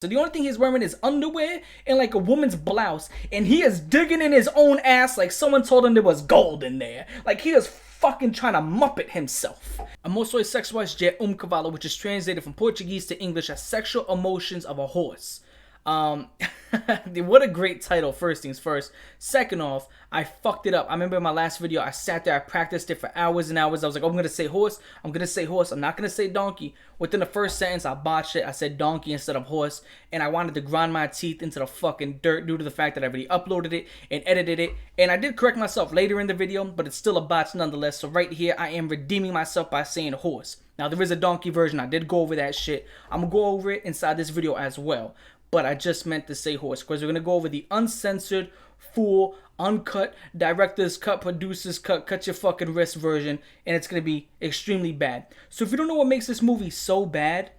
So the only thing he's wearing is underwear and like a woman's blouse, and he is digging in his own ass like someone told him there was gold in there. Like he is fucking trying to muppet himself. Emoções Sexuais de Cavalo, which is translated from Portuguese to English as Sexual Emotions of a Horse. What a great title, first things first. Second off, I fucked it up. I remember in my last video, I sat there, I practiced it for hours and hours. I was like, oh, I'm gonna say horse, I'm gonna say horse, I'm not gonna say donkey. Within the first sentence, I botched it. I said donkey instead of horse, and I wanted to grind my teeth into the fucking dirt due to the fact that I already uploaded it and edited it. And I did correct myself later in the video, but it's still a botch nonetheless. So right here, I am redeeming myself by saying horse. Now, there is a donkey version. I did go over that shit. I'm gonna go over it inside this video as well. But I just meant to say horse, because we're going to go over the uncensored, full, uncut, director's cut, producer's cut, cut your fucking wrist version, and it's going to be extremely bad. So if you don't know what makes this movie so bad,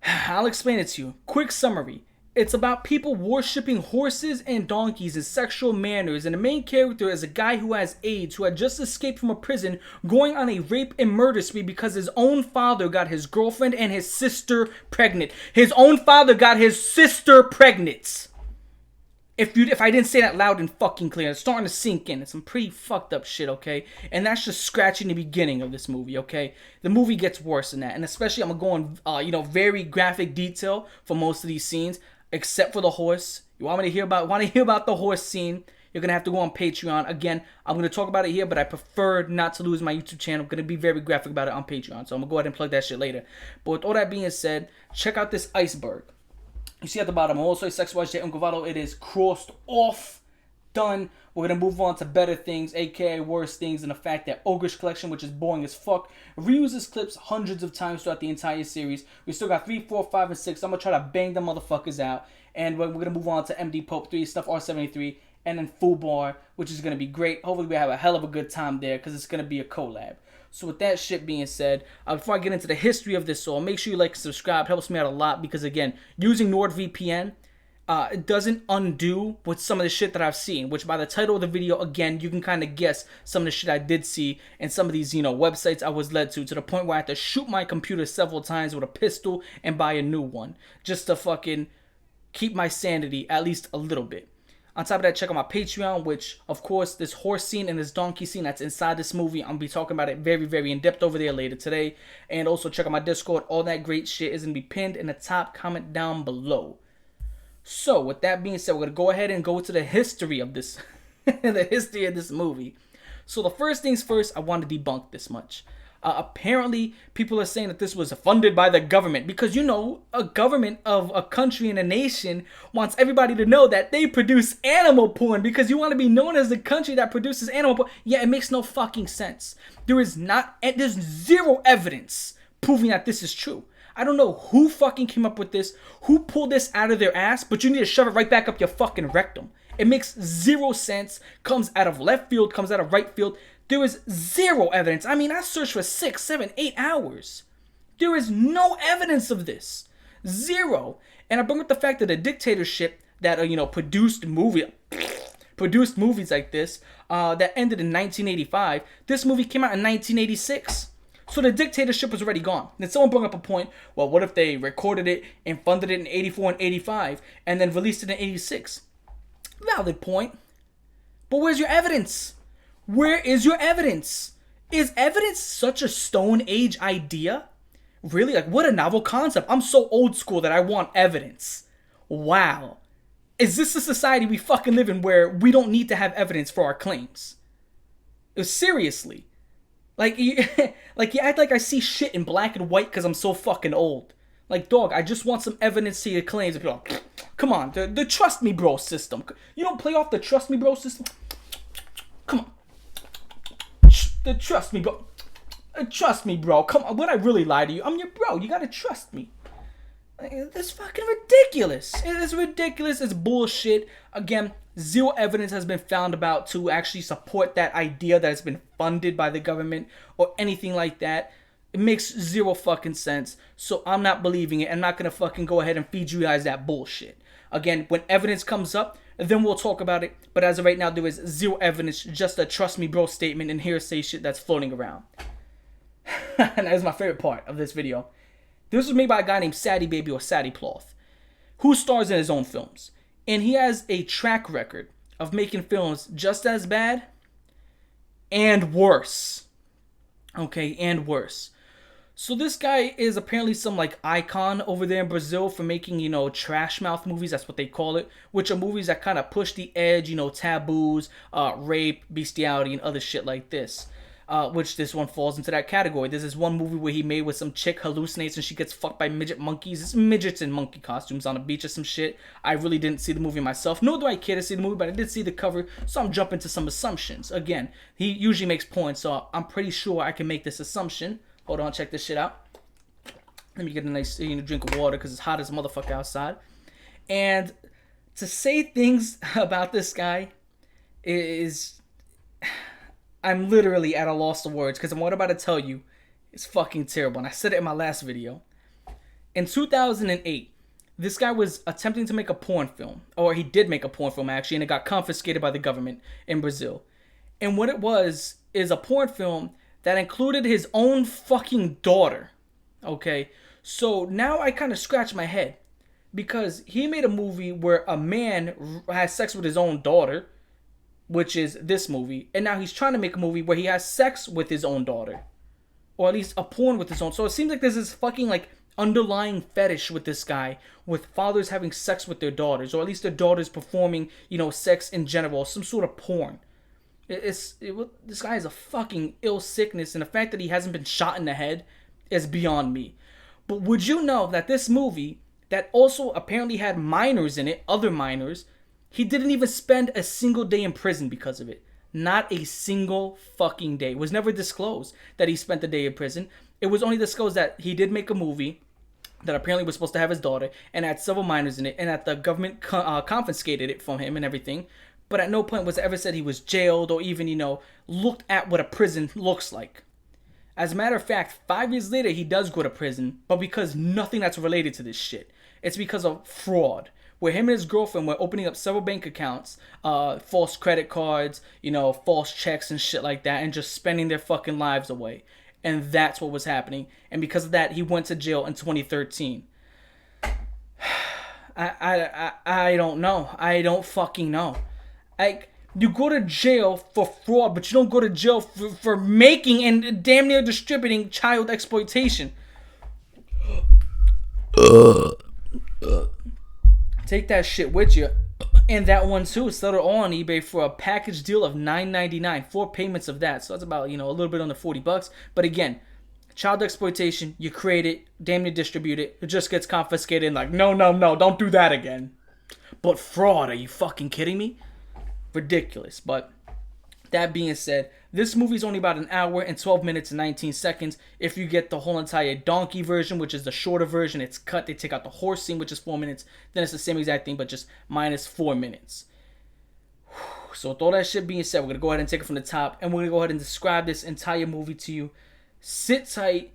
I'll explain it to you. Quick summary. It's about people worshipping horses and donkeys in sexual manners, and the main character is a guy who has AIDS, who had just escaped from a prison, going on a rape and murder spree because his own father got his girlfriend and his sister pregnant. His own father got his sister pregnant. If I didn't say that loud and fucking clear, it's starting to sink in. It's some pretty fucked up shit, okay? And that's just scratching the beginning of this movie, okay? The movie gets worse than that, and especially I'm gonna go in, very graphic detail for most of these scenes. Except for the horse. You want to hear about the horse scene? You're gonna have to go on Patreon. Again, I'm gonna talk about it here, but I prefer not to lose my YouTube channel. I'm gonna be very graphic about it on Patreon, so I'm gonna go ahead and plug that shit later. But with all that being said, check out this iceberg. You see at the bottom, Emoções Sexuais de Cavalo. It is crossed off, done. We're gonna move on to better things, aka worse things, and the fact that Ogre's Collection, which is boring as fuck, reuses clips hundreds of times throughout the entire series. We still got 3, 4, 5, and 6. I'm gonna try to bang them motherfuckers out, and we're gonna move on to MD Pope 3, Stuff R73, and then Full Bar, which is gonna be great. Hopefully we have a hell of a good time there, because it's gonna be a collab. So with that shit being said, before I get into the history of this all, make sure you like and subscribe. It helps me out a lot, because again, using NordVPN, it doesn't undo with some of the shit that I've seen, which by the title of the video, again, you can kind of guess some of the shit I did see and some of these, websites I was led to the point where I had to shoot my computer several times with a pistol and buy a new one just to fucking keep my sanity at least a little bit. On top of that, check out my Patreon, which, of course, this horse scene and this donkey scene that's inside this movie, I'm going to be talking about it very in-depth over there later today. And also check out my Discord. All that great shit is going to be pinned in the top comment down below. So, with that being said, we're going to go ahead and go to the history of this, the history of this movie. So, the first things first, I want to debunk this much. Apparently, people are saying that this was funded by the government because, a government of a country and a nation wants everybody to know that they produce animal porn because you want to be known as the country that produces animal porn. Yeah, it makes no fucking sense. There's zero evidence proving that this is true. I don't know who fucking came up with this, who pulled this out of their ass, but you need to shove it right back up your fucking rectum. It makes zero sense, comes out of left field, comes out of right field. There is zero evidence. I mean, I searched for 6, 7, 8 hours. There is no evidence of this. Zero. And I bring up the fact that a dictatorship that, produced movies like this, that ended in 1985, this movie came out in 1986. So the dictatorship was already gone. Then someone brought up a point, well, what if they recorded it and funded it in 84 and 85 and then released it in 86? Valid point. But where's your evidence? Where is your evidence? Is evidence such a Stone Age idea? Really? Like, what a novel concept. I'm so old school that I want evidence. Wow. Is this the society we fucking live in where we don't need to have evidence for our claims? Seriously. Like you act like I see shit in black and white because I'm so fucking old. Like, dog, I just want some evidence to your claims. And people are like, come on, the trust me bro system. You don't play off the trust me bro system? Come on. The trust me bro. Trust me bro. Come on, would I really lie to you? I'm your bro. You gotta trust me. It's fucking ridiculous. It is ridiculous. It's bullshit. Again, zero evidence has been found about to actually support that idea that it's been funded by the government or anything like that. It makes zero fucking sense. So I'm not believing it. I'm not going to fucking go ahead and feed you guys that bullshit. Again, when evidence comes up, then we'll talk about it. But as of right now, there is zero evidence. Just a trust me bro statement and hearsay shit that's floating around. And that is my favorite part of this video. This was made by a guy named Sadie Baby or Sadie Ploth. who stars in his own films. And he has a track record of making films just as bad and worse. Okay, and worse. So this guy is apparently some like icon over there in Brazil for making, trash mouth movies. That's what they call it, which are movies that kind of push the edge, taboos, rape, bestiality, and other shit like this. Which this one falls into that category. There's this one movie where he made with some chick hallucinates and she gets fucked by midget monkeys. It's midgets in monkey costumes on a beach or some shit. I really didn't see the movie myself, nor do I care to see the movie, but I did see the cover, so I'm jumping to some assumptions. Again, he usually makes porn, so I'm pretty sure I can make this assumption. Hold on, check this shit out. Let me get a nice drink of water because it's hot as a motherfucker outside. And to say things about this guy is... I'm literally at a loss of words because what I'm about to tell you is fucking terrible. And I said it in my last video. In 2008, this guy was attempting to make a porn film. Or he did make a porn film, actually, and it got confiscated by the government in Brazil. And what it was is a porn film that included his own fucking daughter. Okay? So now I kind of scratch my head. Because he made a movie where a man has sex with his own daughter, which is this movie, and now he's trying to make a movie where he has sex with his own daughter, or at least a porn with his own. So it seems like there's this fucking like underlying fetish with this guy, with fathers having sex with their daughters, or at least their daughters performing, sex in general, some sort of porn. This guy is a fucking ill sickness, and the fact that he hasn't been shot in the head is beyond me. But would you know that this movie, that also apparently had minors in it, other minors, he didn't even spend a single day in prison because of it. Not a single fucking day. It was never disclosed that he spent a day in prison. It was only disclosed that he did make a movie that apparently was supposed to have his daughter and had several minors in it, and that the government confiscated it from him and everything. But at no point was it ever said he was jailed or even, looked at what a prison looks like. As a matter of fact, 5 years later, he does go to prison, but because nothing that's related to this shit. It's because of fraud. Where him and his girlfriend were opening up several bank accounts, false credit cards, false checks and shit like that, and just spending their fucking lives away. And that's what was happening. And because of that, he went to jail in 2013. I don't know. I don't fucking know. Like, you go to jail for fraud, but you don't go to jail for making and damn near distributing child exploitation. Take that shit with you. And that one too, settled on eBay for a package deal of $9.99. 4 payments of that. So that's about, a little bit under $40. But again, child exploitation, you create it, damn near distribute it. It just gets confiscated and like, no, don't do that again. But fraud, are you fucking kidding me? Ridiculous. But that being said, this movie's only about an hour and 12 minutes and 19 seconds. If you get the whole entire donkey version, which is the shorter version, it's cut. They take out the horse scene, which is 4 minutes. Then it's the same exact thing, but just minus 4 minutes. So with all that shit being said, we're going to go ahead and take it from the top. And we're going to go ahead and describe this entire movie to you. Sit tight.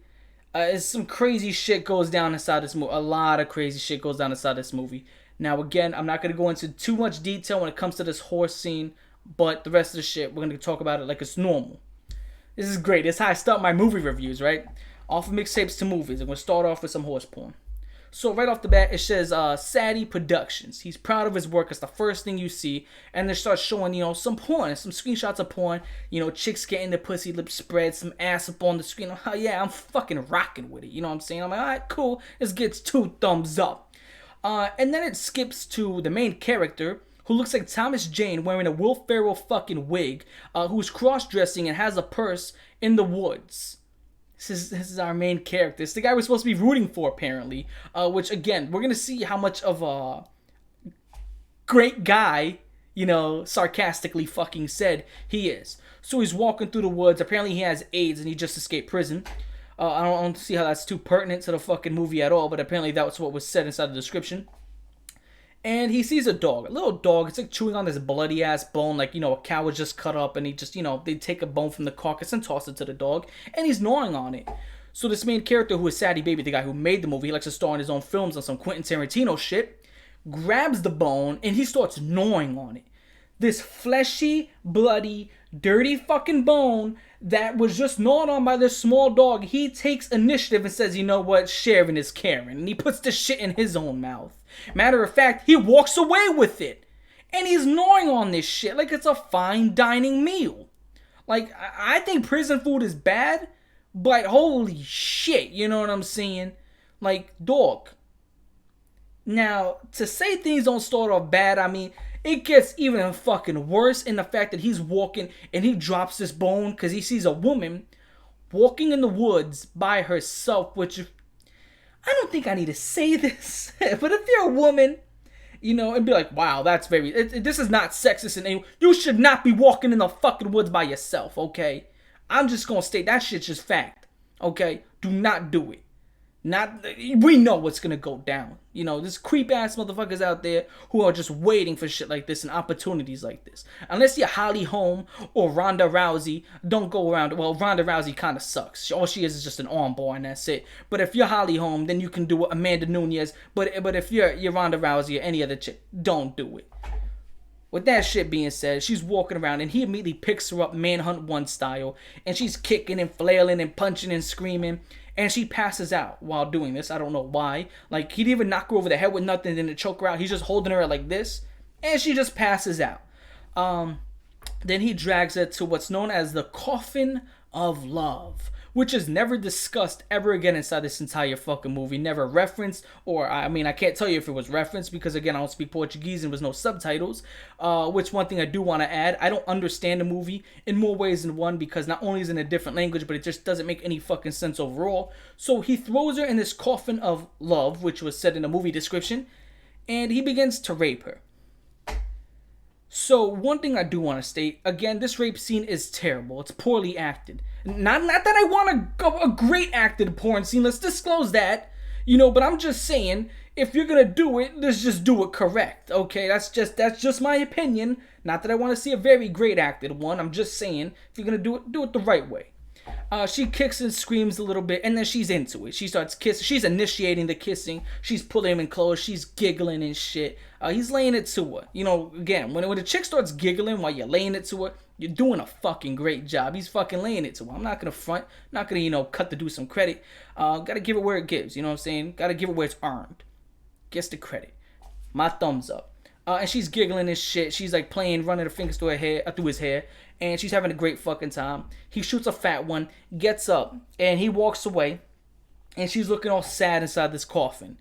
Some crazy shit goes down inside this movie. A lot of crazy shit goes down inside this movie. Now, again, I'm not going to go into too much detail when it comes to this horse scene. But the rest of the shit, we're going to talk about it like it's normal. This is great. This is how I start my movie reviews, right? Off of mixtapes to movies. I'm going to start off with some horse porn. So right off the bat, it says Sadie Productions. He's proud of his work. It's the first thing you see. And they start showing, some porn. Some screenshots of porn. Chicks getting their pussy lips spread. Some ass up on the screen. Oh, yeah, I'm fucking rocking with it. You know what I'm saying? I'm like, all right, cool. This gets 2 thumbs up. And then it skips to the main character, who looks like Thomas Jane wearing a Will Ferrell fucking wig, who's cross-dressing and has a purse in the woods. This is our main character. It's the guy we're supposed to be rooting for, apparently. Which, again, we're going to see how much of a great guy, sarcastically fucking said he is. So he's walking through the woods. Apparently he has AIDS and he just escaped prison. I don't see how that's too pertinent to the fucking movie at all, but apparently that's what was said inside the description. And he sees a dog, a little dog. It's like chewing on this bloody ass bone, like, a cow was just cut up and he just, they take a bone from the carcass and toss it to the dog. And he's gnawing on it. So this main character, who is Sadie Baby, the guy who made the movie, he likes to star in his own films on some Quentin Tarantino shit, grabs the bone and he starts gnawing on it. This fleshy, bloody, dirty fucking bone that was just gnawed on by this small dog. He takes initiative and says, you know what, sharing is caring. And he puts the shit in his own mouth. Matter of fact, he walks away with it. And he's gnawing on this shit like it's a fine dining meal. Like, I think prison food is bad, but holy shit, you know what I'm saying? Like, dog. Now, to say things don't start off bad, I mean, it gets even fucking worse in the fact that he's walking and he drops this bone because he sees a woman walking in the woods by herself, which I don't think I need to say this, but if you're a woman, you know, and be like, wow, that's this is not sexist in any, you should not be walking in the fucking woods by yourself, okay? I'm just gonna state that shit's just fact, okay? Do not do it. We know what's gonna go down. You know, there's creep ass motherfuckers out there who are just waiting for shit like this and opportunities like this. Unless you're Holly Holm or Ronda Rousey, don't go around. Well, Ronda Rousey kind of sucks. All she is just an arm bar and that's it. But if you're Holly Holm, then you can do Amanda Nunes. But if you're Ronda Rousey or any other chick, don't do it. With that shit being said, she's walking around and he immediately picks her up Manhunt 1 style. And she's kicking and flailing and punching and screaming. And she passes out while doing this. I don't know why. Like, he didn't even knock her over the head with nothing and then choke her out. He's just holding her like this. And she just passes out. Then he drags her to what's known as the Coffin of Love, which is never discussed ever again inside this entire fucking movie. Never referenced, or I mean, I can't tell you if it was referenced because again, I don't speak Portuguese and there was no subtitles. Which one thing I do want to add, I don't understand the movie in more ways than one because not only is it in a different language, but it just doesn't make any fucking sense overall. So he throws her in this coffin of love, which was said in the movie description, and he begins to rape her. So one thing I do want to state, again, this rape scene is terrible. It's poorly acted. Not that I want a great acted porn scene. Let's disclose that. You know, but I'm just saying, if you're gonna do it, let's just do it correct. Okay, that's just my opinion. Not that I want to see a very great acted one. I'm just saying, if you're gonna do it the right way. She kicks and screams a little bit, and then she's into it. She starts kissing. She's initiating the kissing. She's pulling him in close. She's giggling and shit. He's laying it to her. You know, again, when a chick starts giggling while you're laying it to her, you're doing a fucking great job. He's fucking laying it to her. I'm not gonna front. Not gonna, you know, cut the dude some credit. Gotta give it where it gives. You know what I'm saying? Gotta give it where it's earned. Gets the credit. My thumbs up. And she's giggling and shit. She's like playing, running her fingers through his hair, and she's having a great fucking time. He shoots a fat one, gets up, and he walks away, and she's looking all sad inside this coffin.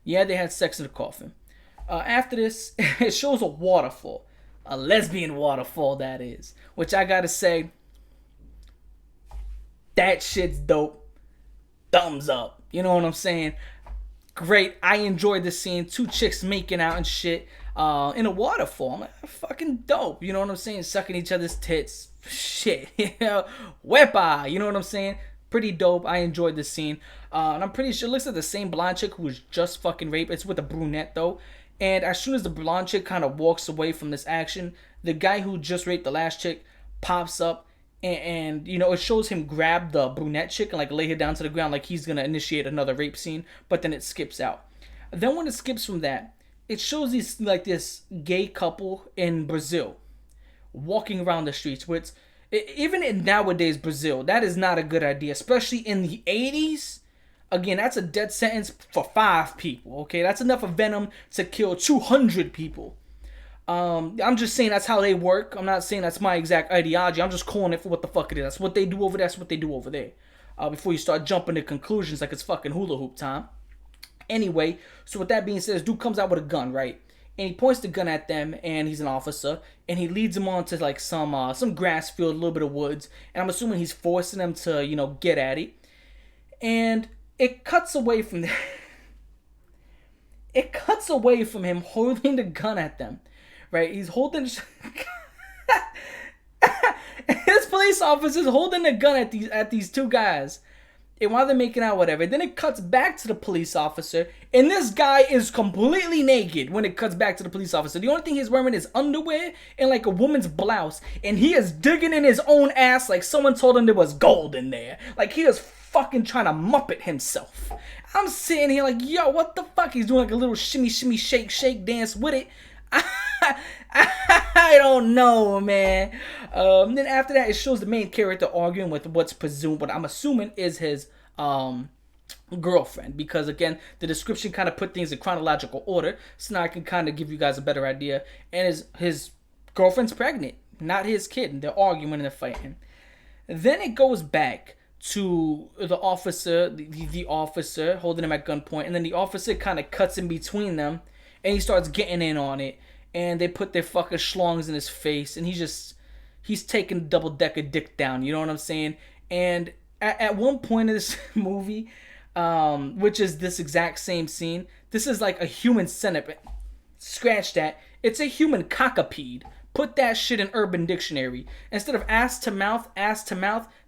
Yeah, they had sex in the coffin. After this, it shows a waterfall. A lesbian waterfall, that is. Which I gotta say, that shit's dope. Thumbs up. You know what I'm saying? Great. I enjoyed this scene. 2 chicks making out and shit. In a waterfall. I'm like, fucking dope. You know what I'm saying? Sucking each other's tits. Shit. Wepa. You know what I'm saying? Pretty dope. I enjoyed this scene. And I'm pretty sure it looks like the same blonde chick who was just fucking raped. It's with a brunette though. And as soon as the blonde chick kind of walks away from this action, the guy who just raped the last chick pops up. And you know, it shows him grab the brunette chick and like lay her down to the ground like he's going to initiate another rape scene. But then it skips out. Then when it skips from that, it shows these like this gay couple in Brazil walking around the streets, which even in nowadays Brazil, that is not a good idea, especially in the 80s. Again, that's a death sentence for 5 people. Okay, that's enough of venom to kill 200 people. I'm just saying that's how they work. I'm not saying that's my exact ideology. I'm just calling it for what the fuck it is. That's what they do over there. That's what they do over there. Before you start jumping to conclusions like it's fucking hula hoop time. Anyway, so with that being said, this dude comes out with a gun, right? And he points the gun at them, and he's an officer, and he leads them on to like some grass field, a little bit of woods, and I'm assuming he's forcing them to, you know, get at it. And it cuts away from them. It cuts away from him holding the gun at them, right? He's holding. His police officer's holding the gun at these 2 guys. And while they're making out, whatever, then it cuts back to the police officer, and this guy is completely naked when it cuts back to the police officer. The only thing he's wearing is underwear and like a woman's blouse, and he is digging in his own ass like someone told him there was gold in there. Like he is fucking trying to muppet himself. I'm sitting here like, yo, what the fuck? He's doing like a little shimmy, shimmy, shake, shake dance with it. I don't know, man. Then after that, it shows the main character arguing with what's presumed, what I'm assuming is his girlfriend, because again the description kind of put things in chronological order, so now I can kind of give you guys a better idea. And his girlfriend's pregnant, not his kid, and they're arguing and they're fighting. Then it goes back to the officer, the officer holding him at gunpoint, and then the officer kind of cuts in between them, and he starts getting in on it, and they put their fucking schlongs in his face, and he's taking double-decker dick down, you know what I'm saying? And at one point in this movie, which is this exact same scene, this is like a human centipede. Scratch that. It's a human cockapede. Put that shit in Urban Dictionary. Instead of ass to mouth,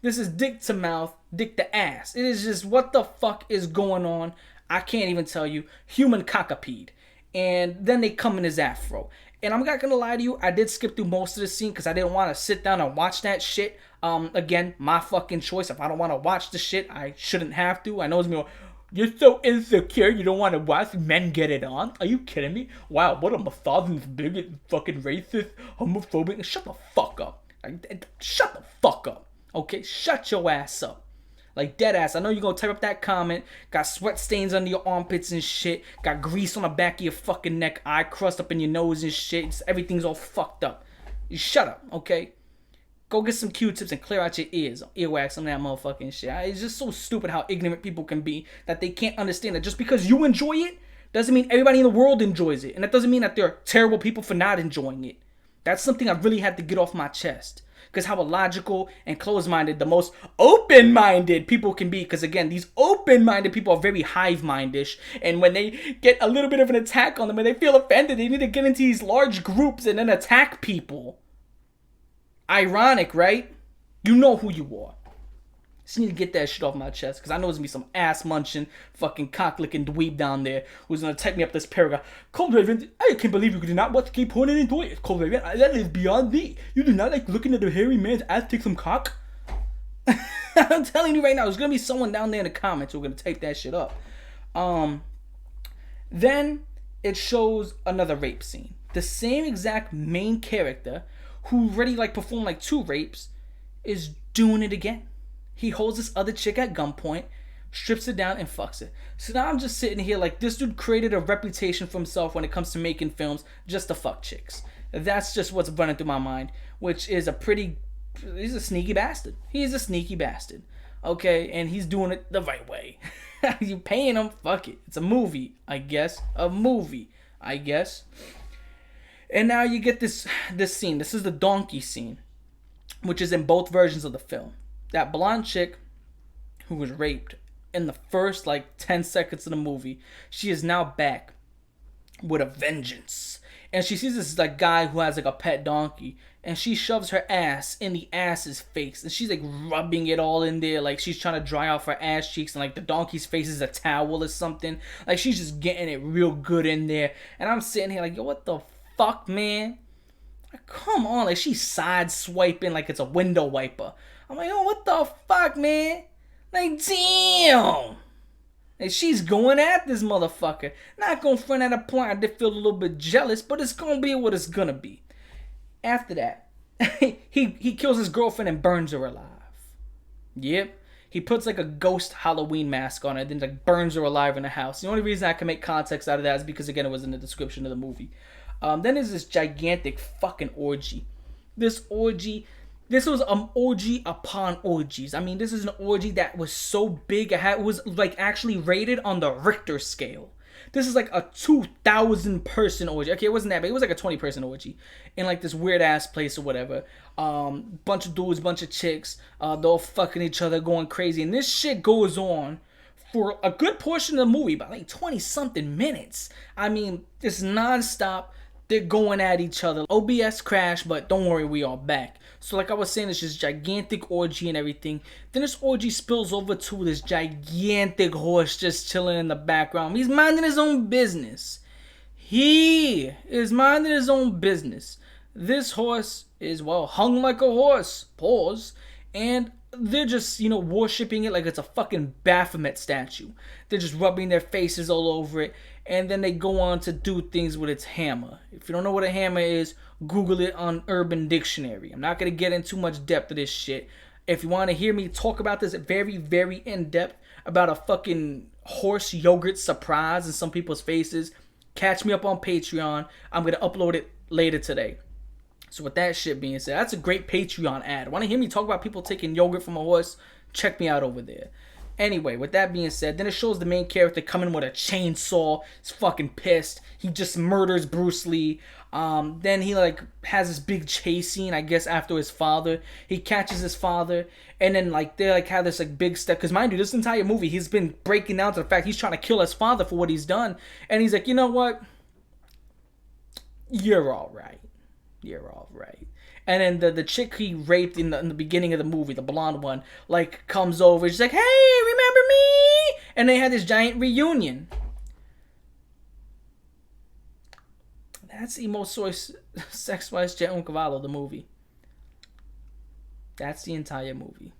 this is dick to mouth, dick to ass. It is just, what the fuck is going on? I can't even tell you. Human cockapede. And then they come in his afro. And I'm not gonna lie to you, I did skip through most of the scene because I didn't want to sit down and watch that shit. Again, my fucking choice. If I don't want to watch the shit, I shouldn't have to. I know it's me. You're so insecure, you don't want to watch men get it on? Are you kidding me? Wow, what a misogynist, bigot, fucking racist, homophobic. Shut the fuck up. Shut the fuck up. Okay? Shut your ass up. Like, dead ass. I know you're gonna type up that comment. Got sweat stains under your armpits and shit. Got grease on the back of your fucking neck. Eye crust up in your nose and shit. Everything's all fucked up. You shut up, okay? Go get some Q-tips and clear out your ears. Earwax, some of that motherfucking shit. It's just so stupid how ignorant people can be that they can't understand that just because you enjoy it doesn't mean everybody in the world enjoys it. And that doesn't mean that they're terrible people for not enjoying it. That's something I really had to get off my chest. Because how illogical and closed-minded the most open-minded people can be. Because again, these open-minded people are very hive-mindish. And when they get a little bit of an attack on them and they feel offended, they need to get into these large groups and then attack people. Ironic, right? You know who you are. Just need to get that shit off my chest, because I know there's gonna be some ass-munching, fucking cock-licking dweeb down there who's gonna type me up this paragraph. ColdRaven, I can't believe you did not watch gay porn and enjoy it. ColdRaven, that is beyond me. You do not like looking at a hairy man's ass take some cock? I'm telling you right now, there's gonna be someone down there in the comments who's gonna type that shit up. Then it shows another rape scene. The same exact main character, who already like performed like 2 rapes, is doing it again. He holds this other chick at gunpoint, strips her down, and fucks her. So now I'm just sitting here like, this dude created a reputation for himself when it comes to making films just to fuck chicks. That's just what's running through my mind, which is he's a sneaky bastard. He's a sneaky bastard. Okay, and he's doing it the right way. You paying him? Fuck it. It's a movie, I guess. And now you get this scene. This is the donkey scene, which is in both versions of the film. That blonde chick who was raped in the first 10 seconds of the movie, she is now back with a vengeance. And she sees this guy who has a pet donkey, and she shoves her ass in the ass's face, and she's rubbing it all in there, like she's trying to dry off her ass cheeks, and the donkey's face is a towel or something. She's just getting it real good in there. And I'm sitting here yo, what the fuck, man? Come on, she's side swiping like it's a window wiper. I'm yo, what the fuck, man? Damn. She's going at this motherfucker. Not gonna front at a point I did feel a little bit jealous, but it's gonna be what it's gonna be. After that, he kills his girlfriend and burns her alive. Yep. He puts a ghost Halloween mask on her, then burns her alive in the house. The only reason I can make context out of that is because again it was in the description of the movie. Then there's this gigantic fucking orgy. This was an orgy upon orgies. I mean, this is an orgy that was so big, it was actually rated on the Richter scale. This is a 2,000 person orgy. Okay, it wasn't that big. It was a 20 person orgy in this weird ass place or whatever. Bunch of dudes, bunch of chicks. They're all fucking each other, going crazy. And this shit goes on for a good portion of the movie, about 20 something minutes. I mean, it's nonstop. They're going at each other. OBS crashed, but don't worry, we are back. So I was saying, it's this gigantic orgy and everything. Then this orgy spills over to this gigantic horse just chilling in the background. He's minding his own business. He is minding his own business. This horse is, hung like a horse. Pause. And they're just, worshipping it like it's a fucking Baphomet statue. They're just rubbing their faces all over it. And then they go on to do things with its hammer. If you don't know what a hammer is, Google it on Urban Dictionary. I'm not going to get into much depth of this shit. If you want to hear me talk about this very, very in-depth, about a fucking horse yogurt surprise in some people's faces, catch me up on Patreon. I'm going to upload it later today. So with that shit being said, that's a great Patreon ad. Want to hear me talk about people taking yogurt from a horse? Check me out over there. Anyway, with that being said, then it shows the main character coming with a chainsaw. He's fucking pissed. He just murders Bruce Lee. Then he like has this big chase scene, I guess, after his father. He catches his father, and then like they like have this like big step. Because mind you, this entire movie, he's been breaking down to the fact he's trying to kill his father for what he's done. And he's like, you know what? You're all right. You're all right. And then the chick he raped in the beginning of the movie, the blonde one, like comes over. She's like, hey, remember me? And they had this giant reunion. That's Emoções Sexuais de Cavalo, the movie. That's the entire movie.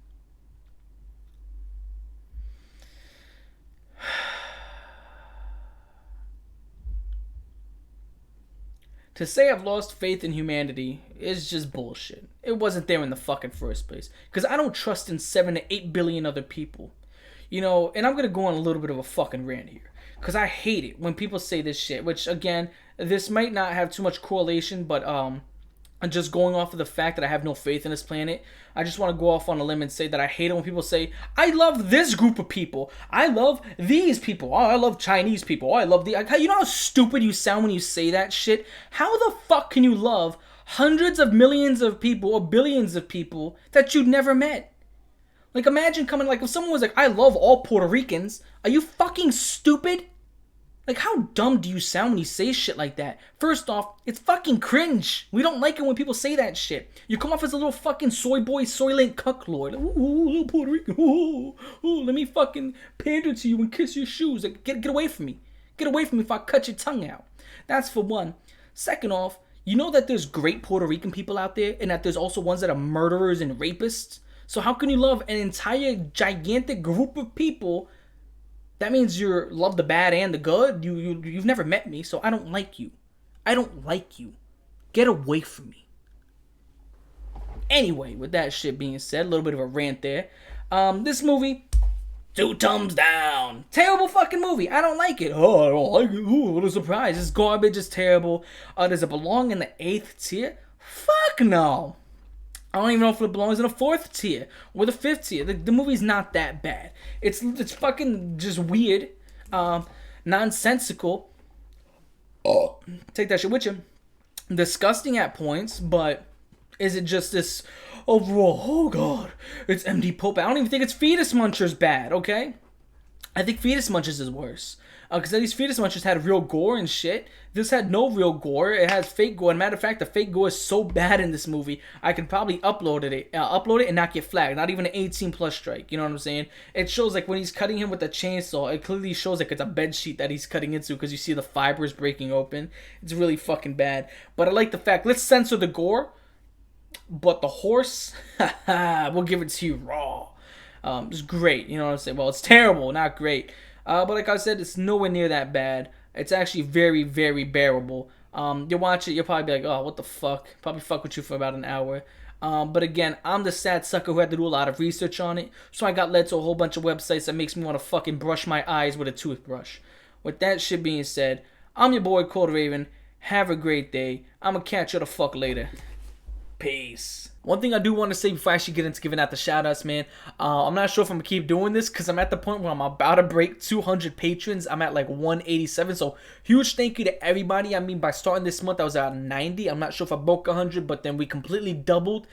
To say I've lost faith in humanity is just bullshit. It wasn't there in the fucking first place. Because I don't trust in 7 to 8 billion other people. You know, and I'm going to go on a little bit of a fucking rant here. Because I hate it when people say this shit. Which, again, this might not have too much correlation. But, I'm just going off of the fact that I have no faith in this planet. I just want to go off on a limb and say that I hate it when people say, I love this group of people. I love these people. Oh, I love Chinese people. Oh, I love the... You know how stupid you sound when you say that shit? How the fuck can you love hundreds of millions of people or billions of people that you'd never met? Like, imagine coming... Like, if someone was like, I love all Puerto Ricans. Are you fucking stupid? Like, how dumb do you sound when you say shit like that? First off, it's fucking cringe. We don't like it when people say that shit. You come off as a little fucking soy boy, soylent cuck lord. Ooh, little Puerto Rican. Ooh, let me fucking pander to you and kiss your shoes. Like, get away from me. Get away from me if I cut your tongue out. That's for one. Second off, you know that there's great Puerto Rican people out there and that there's also ones that are murderers and rapists? So how can you love an entire gigantic group of people? That means you love the bad and the good. You've never met me, so I don't like you. I don't like you. Get away from me. Anyway, with that shit being said, a little bit of a rant there. This movie, 2 thumbs down. Terrible fucking movie. I don't like it. Oh, I don't like it. Ooh, what a surprise. It's garbage. It's terrible. Does it belong in the 8th tier? Fuck no. I don't even know if it belongs in the 4th tier or the 5th tier. The movie's not that bad. It's fucking just weird, nonsensical. Oh, take that shit with you. Disgusting at points, but is it just this overall? Oh god, it's MD Pope. I don't even think it's Fetus Munchers bad. Okay, I think Fetus Munchers is worse. Because at least Fetus Munchers had real gore and shit. This had no real gore. It has fake gore. And matter of fact, the fake gore is so bad in this movie, I can probably upload it and not get flagged. Not even an 18+ strike. You know what I'm saying? It shows like when he's cutting him with the chainsaw, it clearly shows like it's a bed sheet that he's cutting into because you see the fibers breaking open. It's really fucking bad. But I like the fact, let's censor the gore. But the horse, we'll give it to you raw. It's great. You know what I'm saying? Well, it's terrible, not great. But like I said, it's nowhere near that bad. It's actually very, very bearable. You watch it, you'll probably be like, oh, what the fuck? Probably fuck with you for about an hour. But again, I'm the sad sucker who had to do a lot of research on it. So I got led to a whole bunch of websites that makes me want to fucking brush my eyes with a toothbrush. With that shit being said, I'm your boy ColdRaven. Have a great day. I'm gonna catch you the fuck later. Peace. One thing I do want to say before I actually get into giving out the shoutouts, man. I'm not sure if I'm going to keep doing this because I'm at the point where I'm about to break 200 patrons. I'm at like 187. So huge thank you to everybody. I mean, by starting this month, I was at 90. I'm not sure if I broke 100, but then we completely doubled.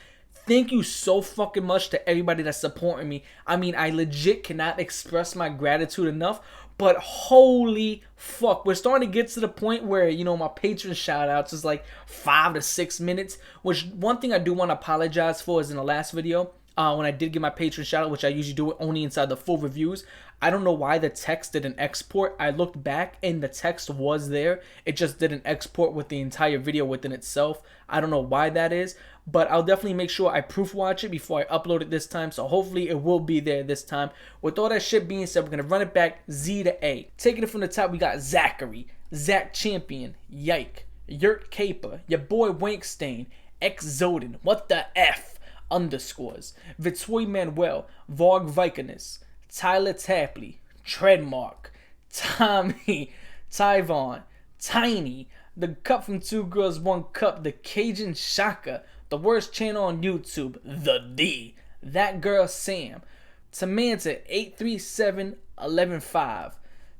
Thank you so fucking much to everybody that's supporting me. I mean, I legit cannot express my gratitude enough. But holy fuck, we're starting to get to the point where, you know, my patron shoutouts is like 5 to 6 minutes. Which one thing I do want to apologize for is in the last video, when I did get my patron shoutout, which I usually do it only inside the full reviews. I don't know why the text didn't export. I looked back and the text was there. It just didn't export with the entire video within itself. I don't know why that is. But I'll definitely make sure I proof watch it before I upload it this time. So hopefully it will be there this time. With all that shit being said, we're going to run it back Z to A. Taking it from the top, we got Zachary, Zach Champion, Yike, Yurt Caper, your boy Wankstain, X Zoden, what the F, underscores, Vitoy Manuel, Vog Vikinus, Tyler Tapley, Trademark, Tommy, Tyvon, Tiny, The Cup from Two Girls, One Cup, The Cajun Shaka, The Worst Channel on YouTube, The D, That Girl Sam, Samantha 837115,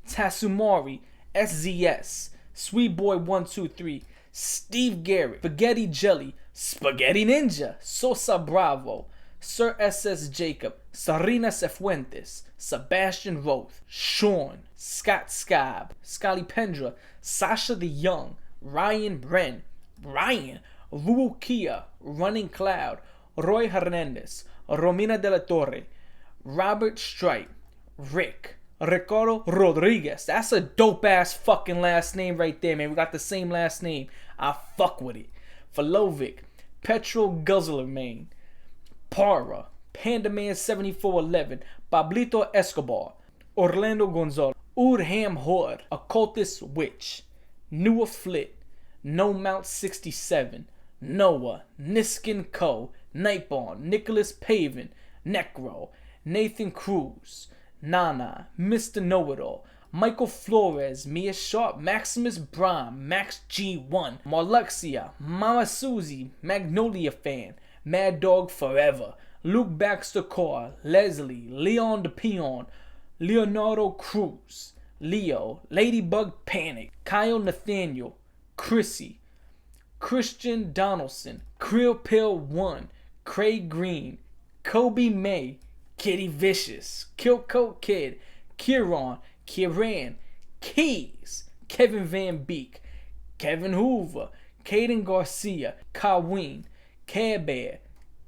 Tatsumori, SZS, Sweet Boy 123, Steve Garrett, Spaghetti Jelly, Spaghetti Ninja, Sosa Bravo, Sir SS Jacob, Sarina Cefuentes, Sebastian Roth, Sean, Scott Scabb, Scotty Pendra, Sasha the Young, Ryan Bren, Ryan, Luukia, Running Cloud, Roy Hernandez, Romina de la Torre, Robert Stripe, Rick, Ricardo Rodriguez. That's a dope ass fucking last name right there, man. We got the same last name. I fuck with it. Falovic, Petro Guzzler Main, Para, Panda Man 7411, Pablito Escobar, Orlando Gonzalez, Urham Horde, Occultist Witch, Newer Flit, No Mount 67, Noah, Niskin Co, Nightborn, Nicholas Pavin, Necro, Nathan Cruz, Nana, Mr. Know-It-All, Michael Flores, Mia Sharp, Maximus Braham, Max G1, Marluxia, Mama Susie, Magnolia Fan, Mad Dog Forever, Luke Baxter Core, Leslie, Leon the Peon, Leonardo Cruz, Leo, Ladybug Panic, Kyle Nathaniel, Chrissy, Christian Donaldson, Krill Pill 1, Craig Green, Kobe May, Kitty Vicious, Kilco Kid, Kieran, Kieran, Keys, Kevin Van Beek, Kevin Hoover, Caden Garcia, Kaween, Care Bear,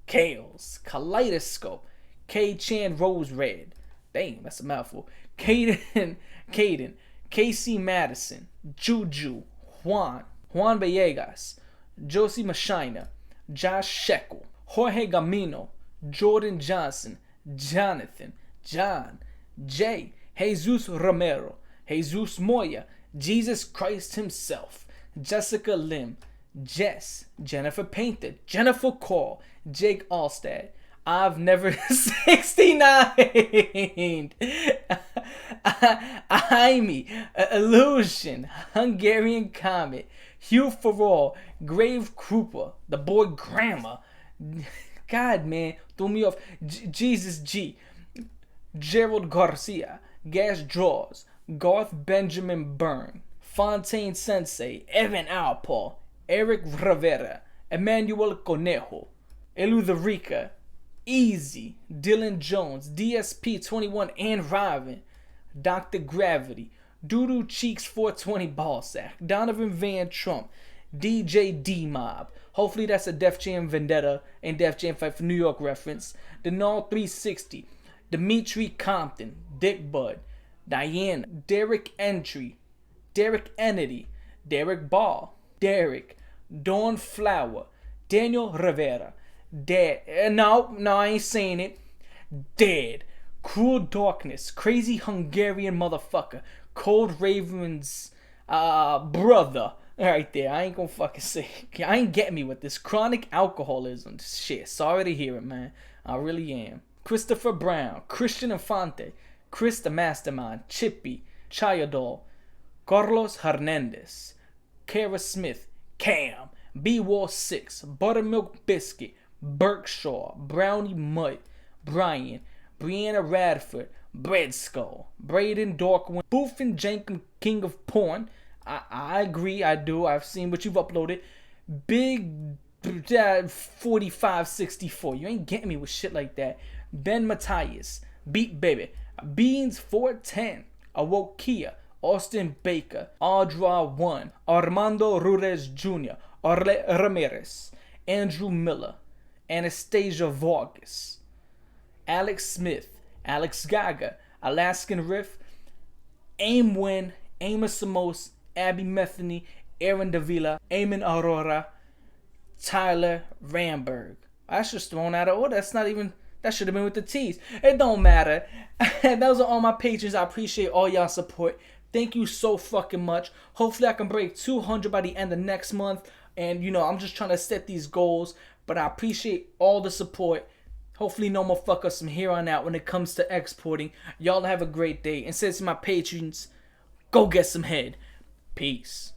Kales, Kaleidoscope, K Chan Rose Red, dang, that's a mouthful, Caden, KC Madison, Juju, Juan Villegas, Josie Machina, Josh Shekel, Jorge Gamino, Jordan Johnson, Jonathan, John, Jay, Jesus Romero, Jesus Moya, Jesus Christ himself, Jessica Lim, Jess, Jennifer Painter, Jennifer Call, Jake Allstad, I've never 69 Aimee, Illusion, Hungarian Comet, Hugh Farrell, Grave Krupa, the boy Grandma, God man, threw me off, Jesus G, Gerald Garcia, Gas Draws, Garth Benjamin Byrne, Fontaine Sensei, Evan Alpaw, Eric Rivera, Emmanuel Conejo, Eluderica, Easy, Dylan Jones, DSP21 and Raven, Dr. Gravity, Doodoo Cheeks 420 Ballsack, Donovan Van Trump, DJ D-Mob. Hopefully that's a Def Jam Vendetta and Def Jam Fight for New York reference. Denal 360, Dimitri Compton, Dick Bud, Diana, Derek Entry, Derek Entity, Derek Ball, Derek, Dawn Flower, Daniel Rivera, Dead. No, I ain't saying it. Dead. Cruel Darkness, Crazy Hungarian Motherfucker, ColdRaven's brother. Right there, I ain't gonna fucking say. I ain't getting me with this chronic alcoholism shit. Sorry to hear it, man. I really am. Christopher Brown, Christian Infante, Chris the Mastermind, Chippy, Chayadol, Carlos Hernandez, Kara Smith, Cam, B-Wall 6, Buttermilk Biscuit, Berkshaw, Brownie Mutt, Brian, Brianna Radford, Bread Skull, Braden Dorkwind, Boofin Jankum, King of Porn. I agree, I do. I've seen what you've uploaded. Big 4564. You ain't getting me with shit like that. Ben Matthias, Beat Baby, Beans 410, Awoke Kia, Austin Baker, Audra 1, Armando Rures Jr., Arle Ramirez, Andrew Miller, Anastasia Vargas, Alex Smith, Alex Gaga, Alaskan Riff, Aimwin, Amos Samos, Abby Metheny, Aaron Davila, Eamon Aurora, Tyler Ramberg. That's just thrown out of order. That's not even, that should have been with the T's. It don't matter. Those are all my patrons. I appreciate all y'all support. Thank you so fucking much. Hopefully I can break 200 by the end of next month. And, you know, I'm just trying to set these goals. But I appreciate all the support. Hopefully no more fuck ups from here on out when it comes to exporting. Y'all have a great day. And since my patrons, go get some head. Peace.